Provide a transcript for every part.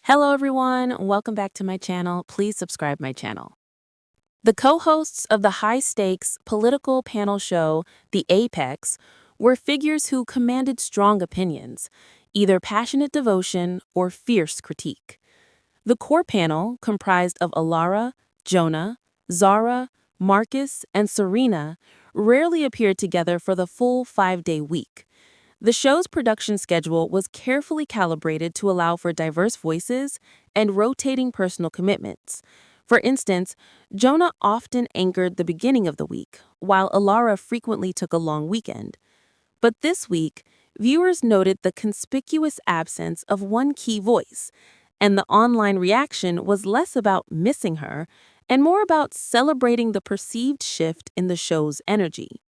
Hello everyone, welcome back to my channel. Please subscribe my channel. The co-hosts of the high-stakes political panel show, The Apex, were figures who commanded strong opinions, either passionate devotion or fierce critique. The core panel, comprised of Alara, Jonah, Zara, Marcus, and Serena, rarely appeared together for the full 5-day week. The show's production schedule was carefully calibrated to allow for diverse voices and rotating personal commitments. For instance, Jonah often anchored the beginning of the week, while Alara frequently took a long weekend. But this week, viewers noted the conspicuous absence of one key voice, and the online reaction was less about missing her and more about celebrating the perceived shift in the show's energy.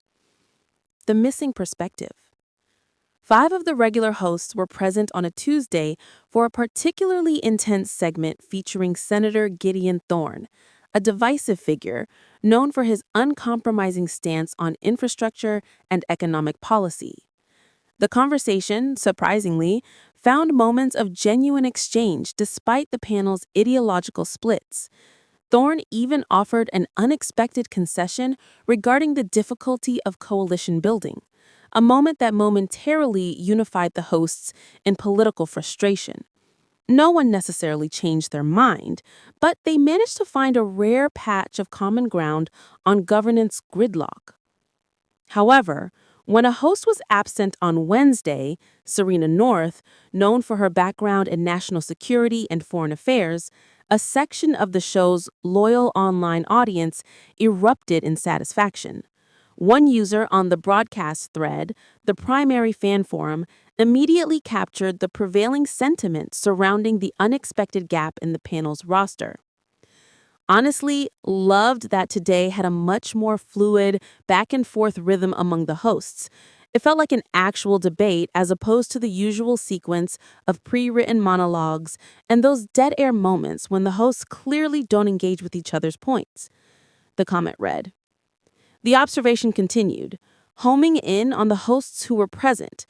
The missing perspective. 5 of the regular hosts were present on a Tuesday for a particularly intense segment featuring Senator Gideon Thorne, a divisive figure known for his uncompromising stance on infrastructure and economic policy. The conversation, surprisingly, found moments of genuine exchange despite the panel's ideological splits. Thorne even offered an unexpected concession regarding the difficulty of coalition building, a moment that momentarily unified the hosts in political frustration. No one necessarily changed their mind, but they managed to find a rare patch of common ground on governance gridlock. However, when a host was absent on Wednesday, Serena North, known for her background in national security and foreign affairs, a section of the show's loyal online audience erupted in satisfaction. One user on the broadcast thread, the primary fan forum, immediately captured the prevailing sentiment surrounding the unexpected gap in the panel's roster. Honestly, loved that today had a much more fluid, back-and-forth rhythm among the hosts. It felt like an actual debate as opposed to the usual sequence of pre-written monologues and those dead-air moments when the hosts clearly don't engage with each other's points. The comment read. The observation continued, homing in on the hosts who were present.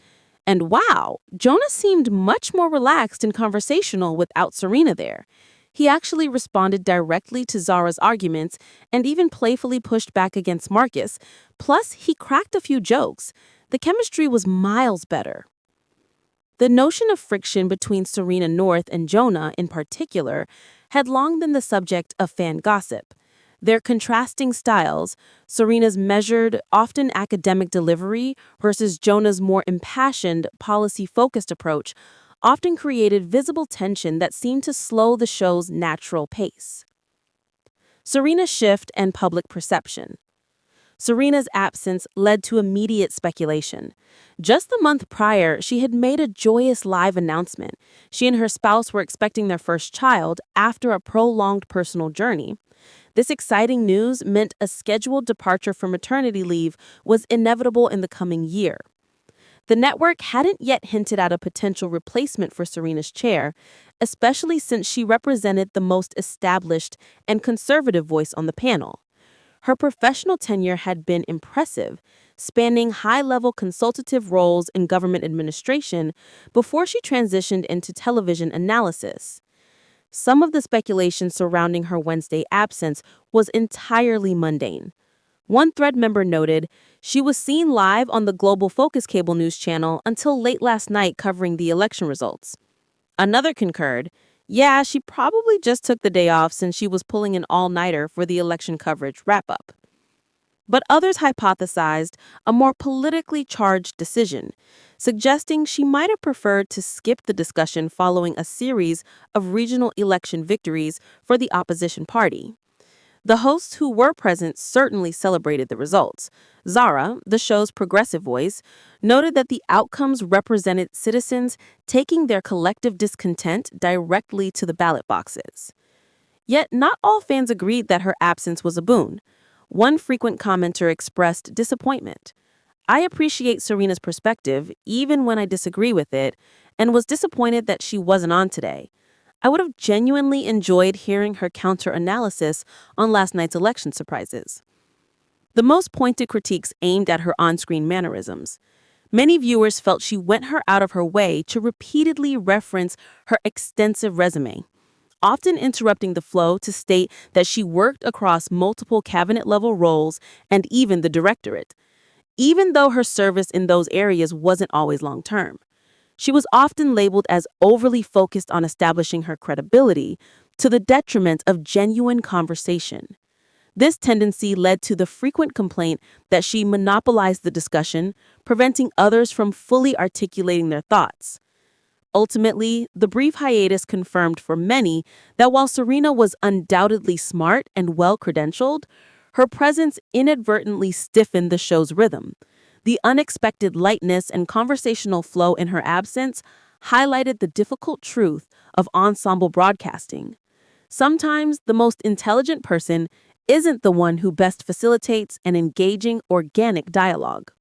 And wow, Jonah seemed much more relaxed and conversational without Serena there. He actually responded directly to Zara's arguments and even playfully pushed back against Marcus. Plus, he cracked a few jokes. The chemistry was miles better. The notion of friction between Serena North and Jonah, in particular, had long been the subject of fan gossip. Their contrasting styles, Serena's measured, often academic delivery versus Jonah's more impassioned, policy-focused approach, often created visible tension that seemed to slow the show's natural pace. Serena's shift and public perception. Serena's absence led to immediate speculation. Just the month prior, she had made a joyous live announcement. She and her spouse were expecting their first child after a prolonged personal journey. This exciting news meant a scheduled departure for maternity leave was inevitable in the coming year. The network hadn't yet hinted at a potential replacement for Serena's chair, especially since she represented the most established and conservative voice on the panel. Her professional tenure had been impressive, spanning high-level consultative roles in government administration before she transitioned into television analysis. Some of the speculation surrounding her Wednesday absence was entirely mundane. One thread member noted she was seen live on the Global Focus cable news channel until late last night covering the election results. Another concurred, yeah, she probably just took the day off since she was pulling an all-nighter for the election coverage wrap-up. But others hypothesized a more politically charged decision, suggesting she might have preferred to skip the discussion following a series of regional election victories for the opposition party. The hosts who were present certainly celebrated the results. Zara, the show's progressive voice, noted that the outcomes represented citizens taking their collective discontent directly to the ballot boxes. Yet not all fans agreed that her absence was a boon. One frequent commenter expressed disappointment. I appreciate Serena's perspective, even when I disagree with it, and was disappointed that she wasn't on today. I would have genuinely enjoyed hearing her counter-analysis on last night's election surprises. The most pointed critiques aimed at her on-screen mannerisms. Many viewers felt she went out of her way to repeatedly reference her extensive resume, often interrupting the flow to state that she worked across multiple cabinet level roles and even the directorate, even though her service in those areas wasn't always long term. She was often labeled as overly focused on establishing her credibility to the detriment of genuine conversation. This tendency led to the frequent complaint that she monopolized the discussion, preventing others from fully articulating their thoughts. Ultimately, the brief hiatus confirmed for many that while Serena was undoubtedly smart and well credentialed, her presence inadvertently stiffened the show's rhythm. The unexpected lightness and conversational flow in her absence highlighted the difficult truth of ensemble broadcasting. Sometimes the most intelligent person isn't the one who best facilitates an engaging, organic dialogue.